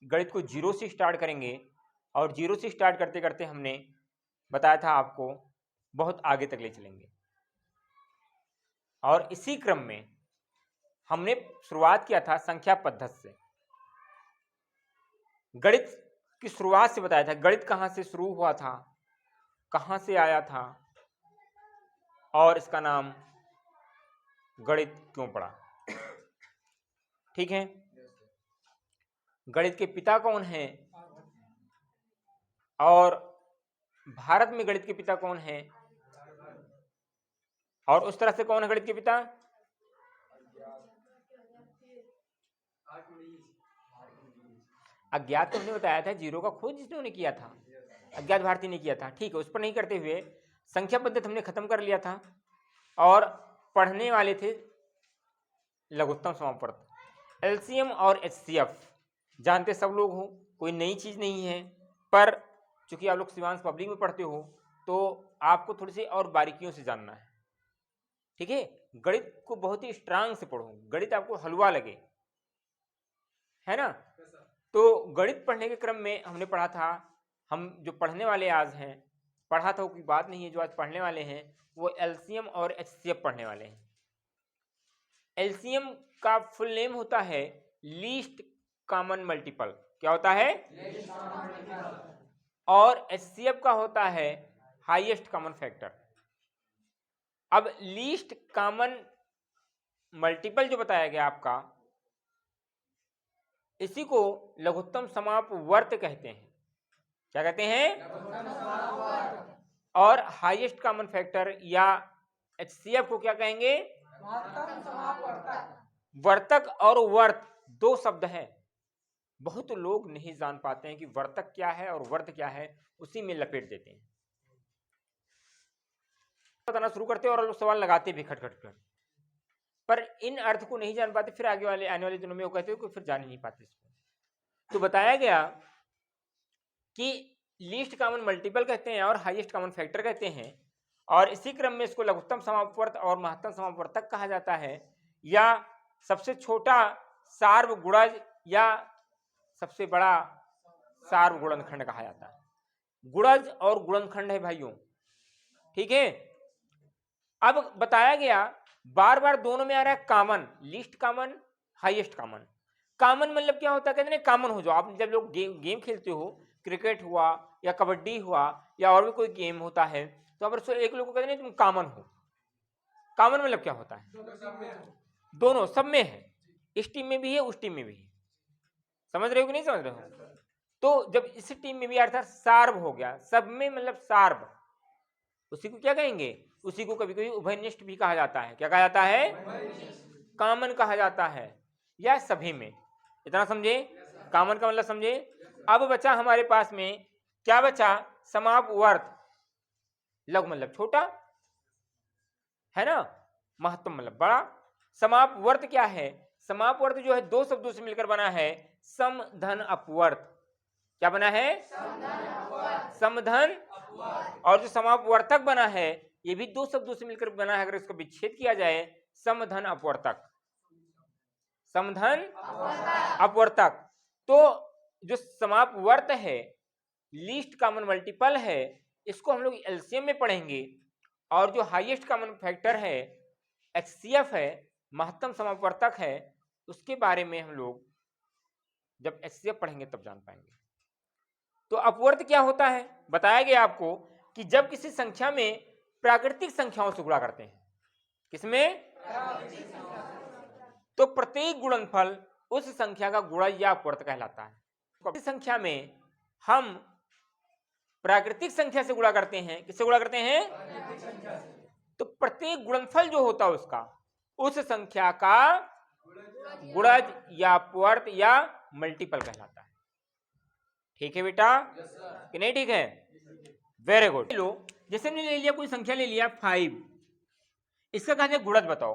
गणित को जीरो से स्टार्ट करेंगे और जीरो से स्टार्ट करते करते हमने बताया था आपको बहुत आगे तक ले चलेंगे। और इसी क्रम में हमने शुरुआत किया था संख्या पद्धति से। गणित की शुरुआत से बताया था गणित कहां से शुरू हुआ था, कहां से आया था और इसका नाम गणित क्यों पड़ा। ठीक है, गणित के पिता कौन हैं और भारत में गणित के पिता कौन हैं, और उस तरह से कौन है गणित के पिता। अज्ञात तो हमने बताया था, जीरो का खोज जिसने किया था अज्ञात भारती ने किया था। ठीक है, उस पर नहीं करते हुए संख्या पद्धति हमने खत्म कर लिया था और पढ़ने वाले थे लघुत्तम समापवर्त, एलसीएम और एचसीएफ। जानते सब लोग हो, कोई नई चीज नहीं है, पर चूंकि आप लोग शिवांश पब्लिक में पढ़ते हो तो आपको थोड़ी सी और बारीकियों से जानना है। ठीक है, गणित को बहुत ही स्ट्रांग से पढ़ो, गणित आपको हलवा लगे, है ना। तो गणित पढ़ने के क्रम में हमने पढ़ा था, हम जो पढ़ने वाले आज हैं, पढ़ा था वो कोई बात नहीं है, जो आज पढ़ने वाले हैं वो एलसीएम और एचसीएफ पढ़ने वाले हैं। एलसीएम का फुल नेम होता है लीस्ट कॉमन मल्टीपल। क्या होता है? और एचसीएफ का होता है हाईएस्ट कॉमन फैक्टर। अब लीस्ट कॉमन मल्टीपल जो बताया गया आपका, इसी को लघुत्तम समापवर्त कहते हैं। क्या कहते हैं? और हाईएस्ट कॉमन फैक्टर या एचसीएफ को क्या कहेंगे? वर्तक और वर्त दो शब्द हैं, बहुत लोग नहीं जान पाते हैं कि वर्तक क्या है और वर्त क्या है, उसी में लपेट देते हैं, बताना शुरू करते हैं और सवाल लगाते भी खट खट कर, पर इन अर्थ को नहीं जान पाते, फिर आगे वाले आने वाले दिनों में वो कहते हैं कि फिर जान ही नहीं पाते इसको। तो बताया गया कि लीस्ट कॉमन मल्टीपल कहते हैं और हाईएस्ट कॉमन फैक्टर कहते हैं, और इसी क्रम में इसको लघुत्तम समापवर्त और महत्तम समापवर्तक कहा जाता है, या सबसे छोटा सार्वगुणज या सबसे बड़ा सार्वगुणनखंड कहा जाता है। गुणज और गुणनखंड है भाइयों, ठीक है। अब बताया गया बार बार दोनों में आ रहा है common, least common, highest common. Common मतलब क्या होता है? कहते हैं कॉमन हो जाओ। आप जब लोग गेम खेलते हो, क्रिकेट हुआ या कबड्डी हुआ या और भी कोई गेम होता है, तो अगर एक लोग को कहते हैं तुम कॉमन हो, कॉमन मतलब क्या होता है? दोनों, सब में है, इस टीम में भी है उस टीम में भी है। समझ रहे हो कि नहीं समझ रहे हो? तो जब इस टीम में भी अर्थात सार्व हो गया, सब में मतलब सार्व, उसी को क्या कहेंगे? उसी को कभी कभी उभयनिष्ठ भी कहा जाता है। क्या कहा जाता है? कॉमन कहा जाता है, या सभी में। इतना समझे? कॉमन का मतलब समझे। अब बचा हमारे पास में क्या बचा? समापवर्त। लघु मतलब छोटा, है ना, महत्तम मतलब बड़ा। समापवर्त क्या है? समापवर्त जो है दो शब्दों से मिलकर बना है, सम धन अपवर्त। क्या बना है? समधन। और जो समापवर्तक बना है ये भी दो शब्दों से मिलकर बना है, अगर इसका विच्छेद किया जाए, समधन अपवर्तक, समधन अपवर्तक। तो जो समापवर्त है, लीस्ट कॉमन मल्टीपल है, इसको हम लोग एलसीएम में पढ़ेंगे, और जो हाईएस्ट कॉमन फैक्टर है एचसीएफ है, महत्तम समापवर्तक है, उसके बारे में हम लोग जब एचसीएफ पढ़ेंगे तब जान पाएंगे। तो अपवर्त क्या होता है? बताया गया आपको कि जब किसी संख्या में प्राकृतिक संख्याओं से गुणा करते हैं, किसमें? तो प्रत्येक गुणनफल उस संख्या का गुणज या अपवर्त कहलाता है। इस संख्या में हम प्राकृतिक संख्या से गुणा करते हैं। किससे गुणा करते हैं? तो प्रत्येक गुणनफल जो होता है उसका, उस संख्या का गुणज या अपवर्त या मल्टीपल कहलाता है। ठीक है बेटा कि नहीं? ठीक है, वेरी गुड। लो, जैसे हमने ले लिया, कोई संख्या ले लिया 5, इसका कहते गुणज बताओ,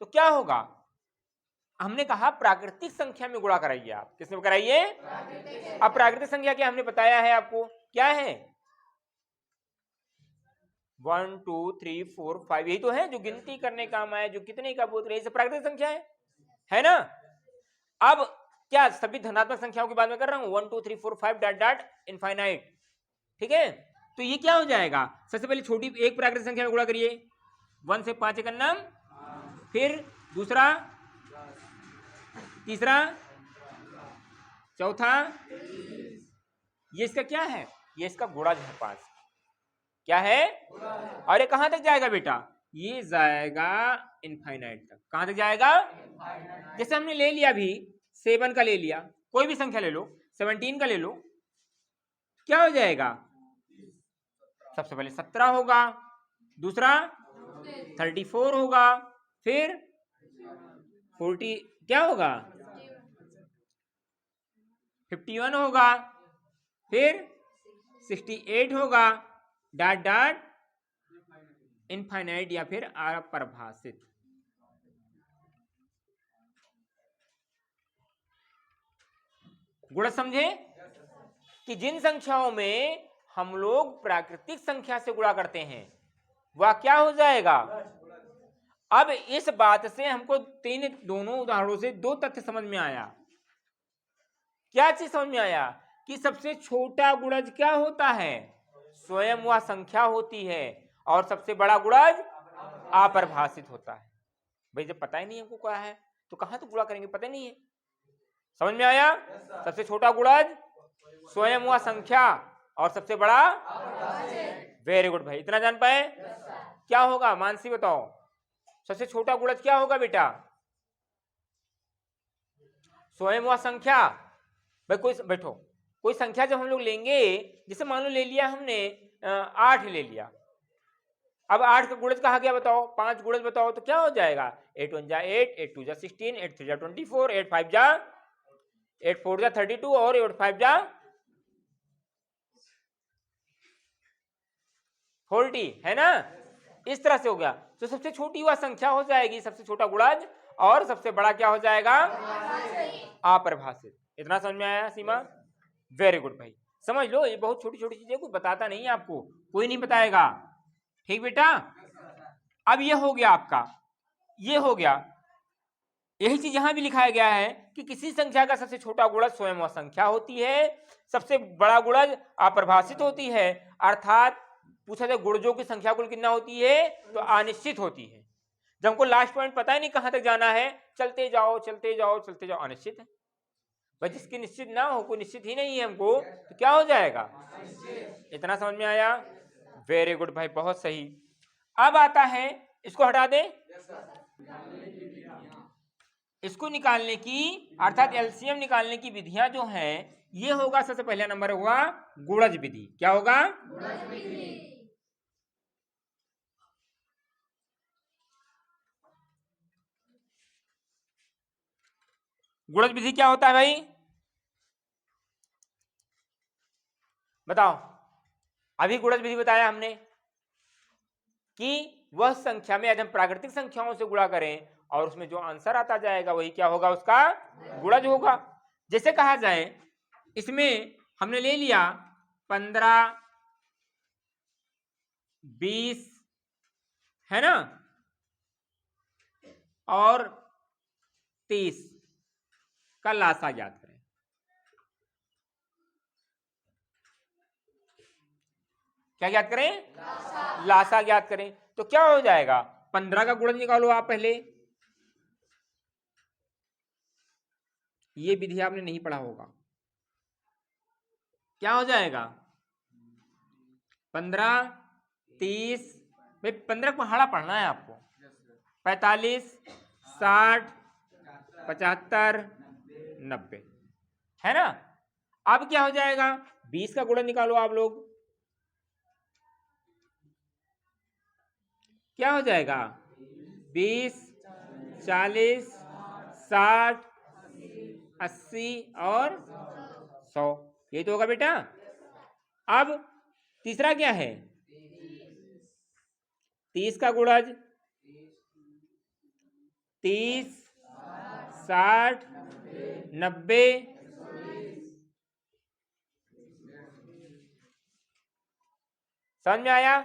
तो क्या होगा? हमने कहा प्राकृतिक संख्या में गुणा कराइए। आप किसमें कराइए? अब प्राकृतिक संख्या क्या हमने बताया है आपको, क्या है? 1 2 3 4 5, यही तो है जो गिनती करने काम आए, जो कितने का बोल रहे, प्राकृतिक संख्या है ना। अब क्या सभी धनात्मक संख्याओं की बात में कर रहा हूं, 1 2 3 4 5 डॉट डॉट इनफाइनाइट, ठीक है। तो ये क्या हो जाएगा, सबसे पहले छोटी एक प्राकृतिक संख्या में गुणा करिए, 1 से 5 का नाम, फिर दूसरा, तीसरा, चौथा, ये इसका क्या है, ये इसका गुणज है 5, क्या है, और ये कहां तक जाएगा बेटा, ये जाएगा इनफाइनाइट तक। कहां तक जाएगा, जैसे हमने ले लिया अभी 7 का ले लिया, कोई भी संख्या ले लो, 17 का ले लो, क्या हो जाएगा, सबसे पहले 17 होगा, दूसरा 34 होगा, फिर 40 क्या होगा, 51 होगा, फिर 68 होगा, डॉट डॉट इनफाइनाइट या फिर अपरिभाषित। गुणज समझे कि जिन संख्याओं में हम लोग प्राकृतिक संख्या से गुणा करते हैं वह क्या हो जाएगा। अब इस बात से हमको दोनों उदाहरणों से दो तथ्य समझ में आया। क्या चीज समझ में आया कि सबसे छोटा गुणज क्या होता है, स्वयं वह संख्या होती है, और सबसे बड़ा गुणज अपरिभाषित होता है। भाई जब पता ही नहीं हमको क्या है तो कहां तो गुणा करेंगे, पता नहीं है। समझ में आया, सबसे छोटा गुणज स्वयं वह संख्या और सबसे बड़ा, वेरी गुड भाई, इतना जान पाए। क्या होगा मानसी बताओ, सबसे छोटा गुणज क्या होगा बेटा, स्वयं वह संख्या। भाई कोई बैठो, कोई संख्या जब हम लोग लेंगे, जैसे मान लो ले लिया हमने 8 ले लिया, अब 8 का गुणज कहा गया बताओ, 5 गुणज बताओ तो क्या हो जाएगा, 8 1 जा 8, 8 2 जा 16, 8 3 जा 24, 8 5 जा 8 4 जा 32 और 8 5 जा 40, है ना। इस तरह से हो गया, तो सबसे छोटी वह संख्या हो जाएगी सबसे छोटा गुणज, और सबसे बड़ा क्या हो जाएगा, अपरिभाषित। इतना समझ में आया सीमा, वेरी गुड भाई, समझ लो ये बहुत छोटी छोटी चीजें, कोई बताता नहीं है आपको, कोई नहीं बताएगा, ठीक बेटा। अब ये हो गया आपका, ये हो गया, यही चीज यहां भी लिखाया गया है कि किसी संख्या का सबसे छोटा गुणज स्वयं वह संख्या होती है, सबसे बड़ा गुणज अपरिभाषित होती है, अर्थात पूछा जाए गुणजों की संख्या कुल कितना होती है तो अनिश्चित होती है। जब हमको लास्ट पॉइंट पता ही नहीं कहां तक जाना है, चलते जाओ चलते जाओ चलते जाओ, अनिश्चित है भाई, जिसकी निश्चित ना हो, कोई निश्चित ही नहीं है हमको, तो क्या हो जाएगा, इतना समझ में आया, वेरी गुड भाई, बहुत सही। अब आता है, इसको हटा दे, इसको निकालने की अर्थात एलसीएम निकालने की विधियां जो हैं, ये होगा सबसे पहला नंबर होगा गुणज विधि। क्या होगा, गुणज विधि क्या होता है भाई बताओ। अभी गुणज विधि बताया हमने कि वह संख्या में यदि हम प्राकृतिक संख्याओं से गुणा करें और उसमें जो आंसर आता जाएगा वही क्या होगा, उसका गुणज होगा। जैसे कहा जाए इसमें हमने ले लिया 15 20 है ना, और 30 का लासा ज्ञात करें। क्या ज्ञात करें, लासा ज्ञात करें। तो क्या हो जाएगा, 15 का गुणज निकालो आप पहले, ये विधि आपने नहीं पढ़ा होगा, क्या हो जाएगा 15 30, भाई 15 को पहाड़ा पढ़ना है आपको, 45 60 75 90 है ना। अब क्या हो जाएगा, 20 का गुणज निकालो आप लोग, क्या हो जाएगा 20 40 60 80 और 100, ये तो होगा बेटा। अब तीसरा क्या है, 30 का गुणज 30 60 90 समझ में आया,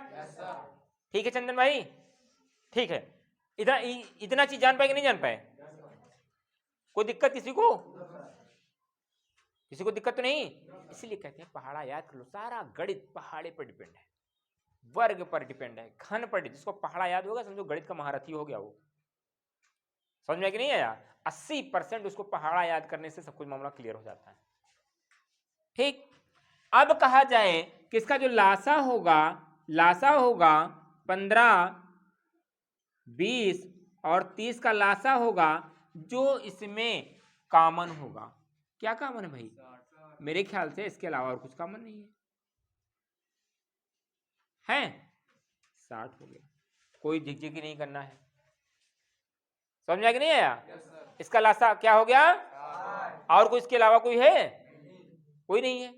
ठीक है चंदन भाई, ठीक है। इतना चीज जान पाए कि नहीं जान पाए, कोई दिक्कत किसी को, किसी को दिक्कत तो नहीं? इसलिए कहते हैं पहाड़ा याद कर लो, सारा गणित पहाड़े पर डिपेंड है, वर्ग पर डिपेंड है, घन पर। जिसको पहाड़ा याद होगा समझो गणित का महारथी हो गया वो। समझ में कि नहीं आया? 80% उसको पहाड़ा याद करने से सब कुछ मामला क्लियर हो जाता है। ठीक, अब कहा जाए कि इसका जो लासा होगा 15, 20 और 30 का लासा होगा, जो इसमें कॉमन होगा। क्या कॉमन है भाई? मेरे ख्याल से इसके अलावा और कुछ कॉमन नहीं है 60 हो गया, कोई झिकझिकी नहीं करना है। समझ में कि नहीं आया? इसका लासा क्या हो गया? और कोई इसके अलावा कोई है? कोई नहीं है।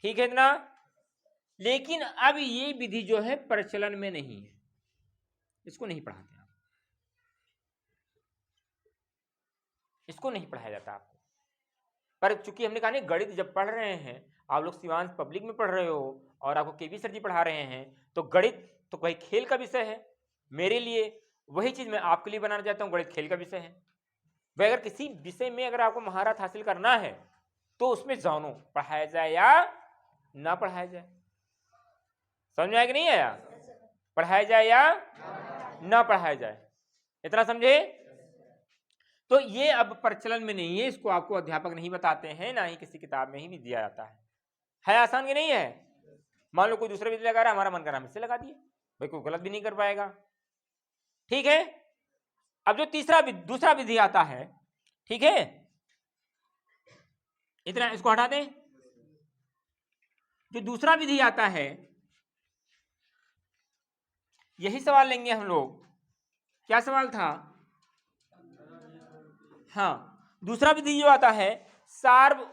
ठीक है इतना। लेकिन अब ये विधि जो है प्रचलन में नहीं है, इसको नहीं पढ़ाते आप, इसको नहीं पढ़ाया जाता आपको। पर चूंकि हमने कहा नहीं, गणित जब पढ़ रहे हैं आप लोग, सिवांश पब्लिक में पढ़ रहे हो और आपको केवी सर जी पढ़ा रहे हैं, तो गणित तो भाई खेल का विषय है मेरे लिए, वही चीज मैं आपके लिए बनाना चाहता हूँ, गणित खेल का विषय है। भाई अगर किसी विषय में अगर आपको महारत हासिल करना है तो उसमें जानो, पढ़ाया जाए या ना पढ़ाया जाए। समझ में आया कि नहीं आया? पढ़ाया जाए या ना पढ़ाया जाए, इतना समझे? तो ये अब प्रचलन में नहीं है, इसको आपको अध्यापक नहीं बताते हैं, ना ही किसी किताब में ही नहीं दिया जाता है आसान कि नहीं है? मान लो कोई दूसरा विधि लगा रहा है, हमारा मन कर रहा है इससे लगा दिए, भाई कोई गलत भी नहीं कर पाएगा। ठीक है, अब जो दूसरा विधि आता है, ठीक है, इतना इसको हटा दें। जो दूसरा विधि आता है, यही सवाल लेंगे हम लोग। क्या सवाल था? हाँ, दूसरा विधि जो आता है सार्व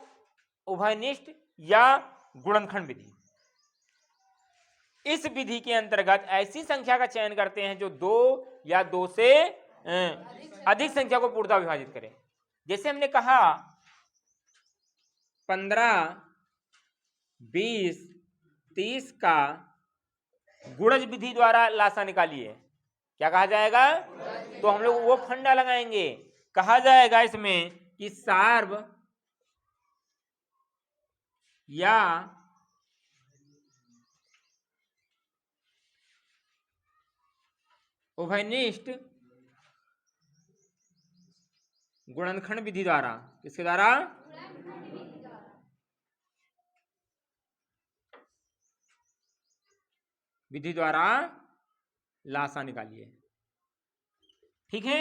उभयनिष्ठ या गुणनखंड विधि। इस विधि के अंतर्गत ऐसी संख्या का चयन करते हैं जो 2 या 2 से अधिक संख्या को पूर्णतः विभाजित करें। जैसे हमने कहा 15, 20, 30 का गुणज विधि द्वारा लासा निकालिए, क्या कहा जाएगा? तो हम लोग वो फंडा लगाएंगे, कहा जाएगा इसमें कि सार्व या उभयनिष्ठ गुणनखंड विधि द्वारा, किसके द्वारा? विधि द्वारा लासा निकालिए। ठीक है,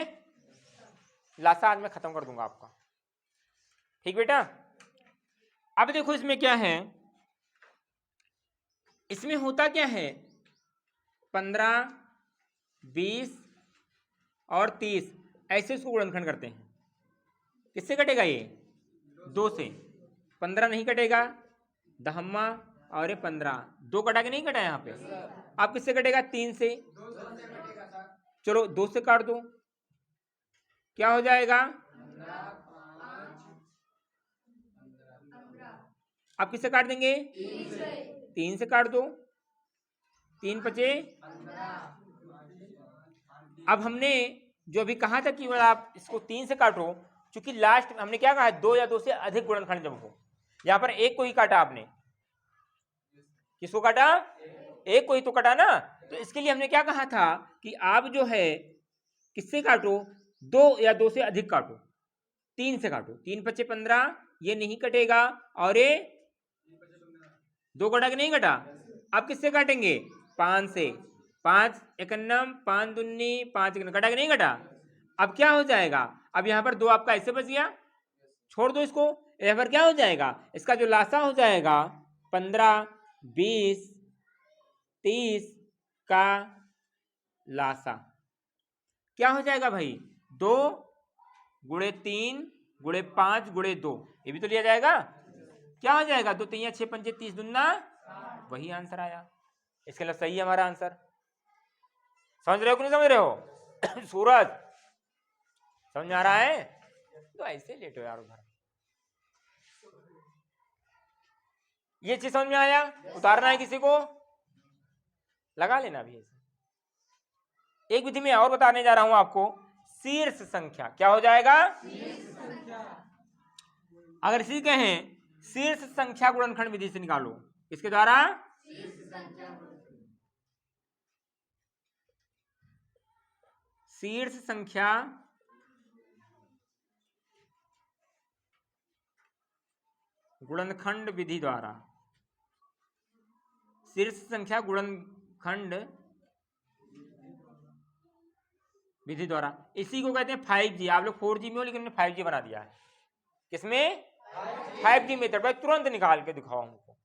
लासा आज मैं खत्म कर दूंगा आपका। ठीक बेटा, अब देखो इसमें क्या है, इसमें होता क्या है, 15, 20 और 30 ऐसे इसको गुणनखंड करते हैं। किससे कटेगा ये? 2 से। 15 नहीं कटेगा, दहम्मा और ये 15, 2 कटा के नहीं कटा यहाँ पे। आप किससे कटेगा? 3 से। चलो 2 से काट दो, क्या हो जाएगा? आप किससे काट देंगे? 3 से काट दो, 3 बचे। अब हमने जो अभी कहा था कि आप इसको 3 से काटो, क्योंकि लास्ट हमने क्या कहा, 2 या 2 से अधिक गुणनखंड जब हो, यहाँ पर एक को ही काटा आपने। किसको काटा? एक को ही तो काटा ना। तो इसके लिए हमने क्या कहा था कि आप जो है किससे काटो, 2 या 2 से अधिक काटो, 3 से काटो। 3 बचे 15, ये नहीं कटेगा, और ये 2 कटा के नहीं कटा। अब किससे काटेंगे? 5 से। 5 एकन्नम, 5 दुन्नी, 5 एकन्नम, कटा के नहीं कटा। अब क्या हो जाएगा? अब यहाँ पर 2 आपका ऐसे बच गया, छोड़ दो इसको। यहाँ पर क्या हो जाएगा? इसका जो लासा हो जाएगा 15, 20, 30 का लासा क्या हो जाएगा भाई? 2 गुणे 3 गुणे 5 गुणे 2, ये भी तो लिया जाएगा। क्या हो जाएगा? 2 3 6 5 30 दुन्ना, वही आंसर आया। इसके लिए सही है हमारा आंसर। समझ रहे हो कि नहीं समझ रहे हो? सूरज समझ में आ रहा है? तो ऐसे लेटो यार उधर। ये चीज समझ में आया? उतारना है किसी को, लगा लेना भी ऐसे। एक विधि में और बताने जा रहा हूं आपको, शीर्ष संख्या। क्या हो जाएगा? अगर इसी कहें शीर्ष संख्या गुणनखंड विधि से निकालो, इसके द्वारा शीर्ष संख्या गुणनखंड विधि द्वारा, शीर्ष संख्या गुणनखंड विधि द्वारा, इसी को कहते हैं 5G। आप लोग 4G में हो लेकिन 5G बना दिया है। किसमें? 5G method. भाई तुरंत निकाल के दिखाओ हमको,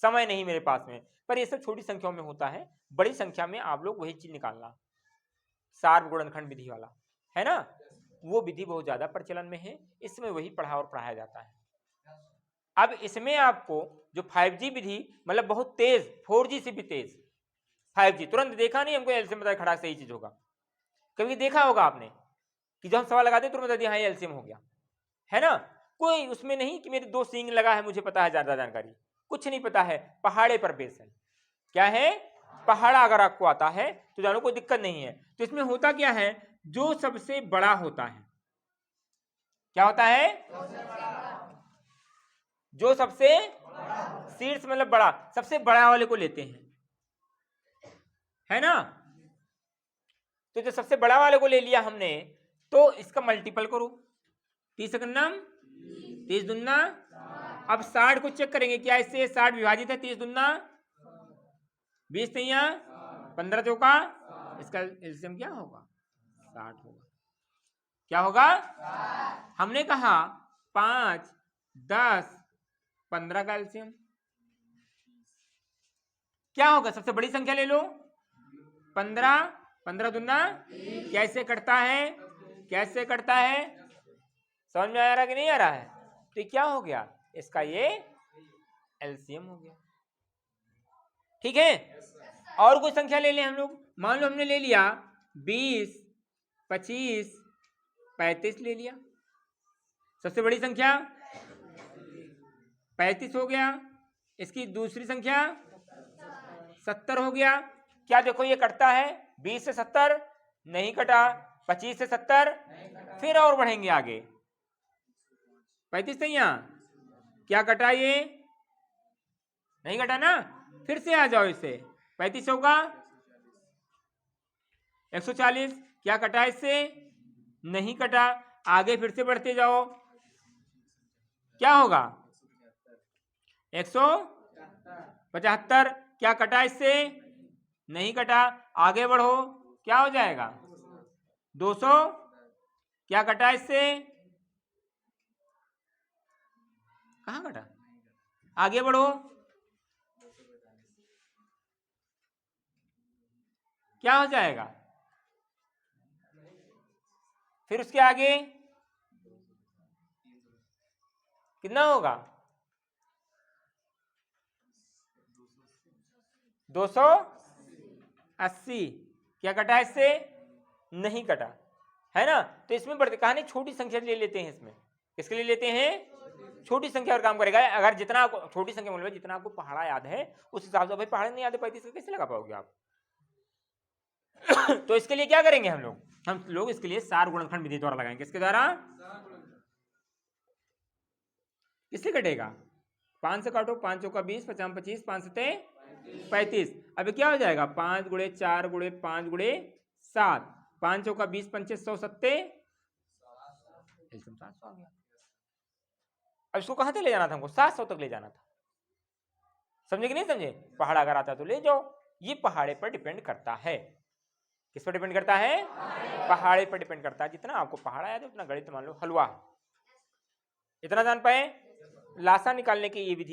समय नहीं मेरे पास में। पर ये सब छोटी संख्याओं में होता है, बड़ी संख्या में आप लोग वही चीज निकालना, सार्व गुणनखंड विधि वाला है ना, वो विधि बहुत ज्यादा प्रचलन में है, इसमें वही पढ़ा और पढ़ाया जाता है। अब इसमें आपको जो 5G विधि मतलब बहुत तेज, 4G से भी तेज 5G, तुरंत देखा नहीं हमको एलसीएम बताया खड़ा सही चीज होगा। कभी देखा होगा आपने कि जब हम सवाल लगाते तुरंत बता दिया हाँ ये एलसीएम हो गया, है ना। कोई उसमें नहीं कि मेरे 2 सींग लगा है मुझे पता है ज्यादा जानकारी, कुछ नहीं पता है, पहाड़े पर बेस है। क्या है? पहाड़ा अगर आपको आता है तो जानो कोई दिक्कत नहीं है। तो इसमें होता क्या है, जो सबसे बड़ा होता है, क्या होता है? जो सबसे शीर्ष मतलब बड़ा, सबसे बड़ा वाले को लेते हैं, है ना। तो जो सबसे बड़ा वाले को ले लिया हमने, तो इसका मल्टीपल करो, 30 एकम 30 दुन्ना। अब 60 को चेक करेंगे, क्या इससे 60 विभाजित है? 30 दुन्ना 20 तैया 15 चौका, इसका एलसीएम क्या होगा? 60 होगा। क्या होगा? हमने कहा 5, 10, 15 का एलसीएम क्या होगा? सबसे बड़ी संख्या ले लो, 15, 15 दुन्ना कैसे कटता है? कैसे कटता है? समझ में आ रहा कि नहीं आ रहा है? तो ये क्या हो गया? इसका ये एलसीएम हो गया। ठीक है। और कोई संख्या ले लें हम लोग, मान लो हमने ले लिया 20, 25, 35 ले लिया, सबसे बड़ी संख्या 35 हो गया। इसकी दूसरी संख्या 70 हो गया। क्या देखो ये कटता है? 20 से 70 नहीं कटा, 25 से 70 फिर और बढ़ेंगे आगे, 35 से यहाँ क्या कटा? ये नहीं कटा ना, फिर से आ जाओ इससे, 35 होगा 140, क्या कटा इससे? नहीं कटा, आगे फिर से बढ़ते जाओ, क्या होगा? 175, क्या कटा इससे? नहीं कटा, आगे बढ़ो, क्या हो जाएगा? 200, क्या कटा इससे? कहाँ कटा? आगे बढ़ो, क्या हो जाएगा? फिर उसके आगे कितना होगा? 280, क्या कटा इससे? नहीं कटा, है ना। तो इसमें बढ़ते कहानी छोटी संख्या ले लेते हैं, इसमें किसके लिए लेते हैं? छोटी संख्या और काम करेगा। अगर जितना आपको छोटी संख्या मतलब जितना आपको पहाड़ा याद है उस हिसाब से, भाई पहाड़ नहीं याद है 35 का कैसे लगा पाओगे आप? तो इसके लिए क्या करेंगे हम लोग इसके लिए सार गुणनखंड विधि द्वारा लगाएंगे। किसके द्वारा? किससे कटेगा? 5 से काटो, 5 चौका 20, 50 25, 5 सते 35। अब क्या हो जाएगा? 5 गुणे 4 गुणे 5 गुणे 7, 5 चौका 20 पंचे 100 सत्ते 700 आ गया। अब इसको कहां तक ले जाना था हमको? 700 तक ले जाना था। समझे कि नहीं समझे? पहाड़ अगर आता तो ले जाओ, ये पहाड़े पर डिपेंड करता है। किस पर डिपेंड करता है? पहाड़े पर डिपेंड करता है। जितना आपको पहाड़ आया तो उतना गणित मान लो हलवा। इतना जान पाए? लासा निकालने की ये विधि